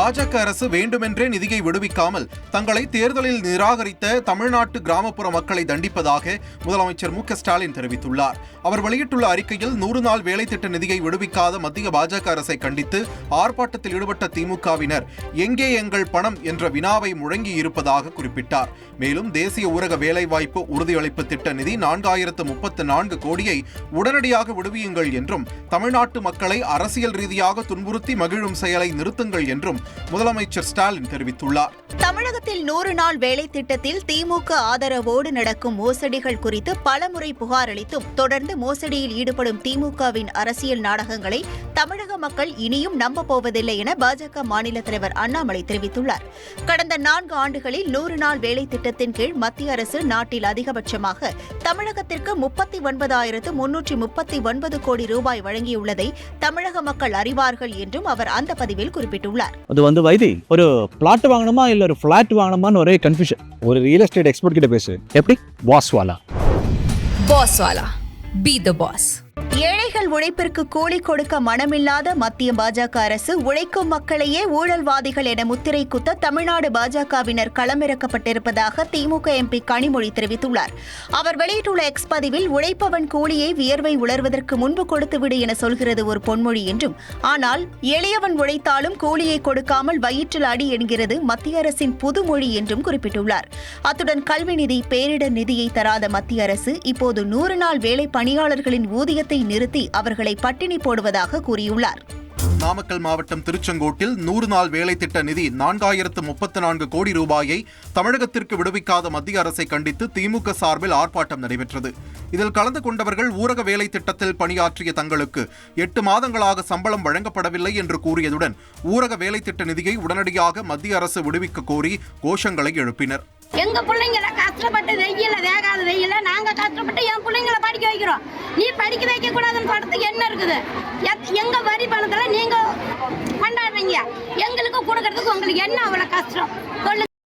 பாஜக அரசு வேண்டுமென்றே நிதியை விடுவிக்காமல் தங்களை தேர்தலில் நிராகரித்த தமிழ்நாட்டு கிராமப்புற மக்களை தண்டிப்பதாக முதலமைச்சர் மு.க.ஸ்டாலின் தெரிவித்துள்ளார். அவர் வெளியிட்டுள்ள அறிக்கையில் 100 நாள் வேலை திட்ட நிதியை விடுவிக்காத மத்திய பாஜக அரசை கண்டித்து ஆர்ப்பாட்டத்தில் ஈடுபட்ட திமுகவினர் எங்கே எங்கள் பணம் என்ற வினாவை முழங்கி இருப்பதாக குறிப்பிட்டார். மேலும் தேசிய ஊரக வேலைவாய்ப்பு உறுதியளிப்பு திட்ட நிதி 4034 கோடியை உடனடியாக விடுவியுங்கள் என்றும் தமிழ்நாட்டு மக்களை அரசியல் ரீதியாக துன்புறுத்தி மகிழும் செயலை நிறுத்துங்கள் என்றும் முதலமைச்சர் ஸ்டாலின் தெரிவித்துள்ளார். தமிழகத்தில் 100 நாள் வேலை திட்டத்தில் திமுக ஆதரவோடு நடக்கும் மோசடிகள் குறித்து பலமுறை புகார் அளித்தும் தொடர்ந்து மோசடியில் ஈடுபடும் திமுகவின் அரசியல் நாடகங்களை தமிழக மக்கள் இனியும் நம்பப் போவதில்லை என பாஜக மாநில தலைவர் அண்ணாமலை தெரிவித்துள்ளார். கடந்த 4 ஆண்டுகளில் 100 நாள் வேலை திட்டத்தின் கீழ் மத்திய அரசு நாட்டில் அதிகபட்சமாக தமிழகத்திற்கு 39,339 கோடி ரூபாய் வழங்கியுள்ளதை தமிழக மக்கள் அறிவார்கள் என்றும் அவர் அந்த பதிவில் குறிப்பிட்டுள்ளார். அது வைத்தி ஒரு பிளாட் வாங்கணுமா இல்ல ஒரு பிளாட் வாங்கணுமான்னு ஒரே கன்ஃபியூஷன். ஒரு ரியல் எஸ்டேட் எக்ஸ்பர்ட் கிட்ட பேசு. எப்படி? பாஸ் வாலா பி தி பாஸ். ஏழைகள் உழைப்பிற்கு கூலி கொடுக்க மனமில்லாத மத்திய பாஜக அரசு உழைக்கும் மக்களையே ஊழல்வாதிகள் என முத்திரை குத்த தமிழ்நாடு பாஜகவினர் களமிறக்கப்பட்டிருப்பதாக திமுக எம்பி கனிமொழி தெரிவித்துள்ளார். அவர் வெளியிட்டுள்ள எக்ஸ் பதிவில் உழைப்பவன் கூலியை வியர்வை உலர்வதற்கு முன்பு கொடுத்துவிடு என சொல்கிறது ஒரு பொன்மொழி என்றும், ஆனால் எளியவன் உழைத்தாலும் கூலியை கொடுக்காமல் வயிற்றில் அடி என்கிறது மத்திய அரசின் புதுமொழி என்றும் குறிப்பிட்டுள்ளார். அத்துடன் கல்வி நிதி, பேரிடர் நிதியை தராத மத்திய அரசு இப்போது 100 நாள் வேலை பணியாளர்களின் ஊதியத்தை நிறுத்தி அவர்களை பட்டினி போடுவதாக கூறியுள்ளார். நாமக்கல் மாவட்டம் திருச்செங்கோட்டில் 100 நாள் வேலை திட்ட நிதி 4034 கோடி ரூபாயை தமிழகத்திற்கு விடுவிக்காத மத்திய அரசை கண்டித்து திமுக சார்பில் ஆர்ப்பாட்டம் நடைபெற்றது. இதில் கலந்து கொண்டவர்கள் ஊரக வேலை திட்டத்தில் பணியாற்றிய தங்களுக்கு 8 மாதங்களாக சம்பளம் வழங்கப்படவில்லை என்று கூறியதுடன் ஊரக வேலை திட்ட நிதியை உடனடியாக மத்திய அரசு விடுவிக்க கோரி கோஷங்களை எழுப்பினர். எங்க பிள்ளைங்களை கஷ்டப்பட்டு வெயில வேகாத வெயில நாங்க கஷ்டப்பட்டு என் பிள்ளைங்களை படிக்க வைக்கிறோம். நீ படிக்க வைக்க கூடாதுன்னு சொல்றதுக்கு என்ன இருக்குது? எங்க வரி பணத்துல நீங்க கொண்டாடுறீங்க, எங்களுக்கு கொடுக்கறதுக்கு உங்களுக்கு என்ன அவ்வளவு கஷ்டம்?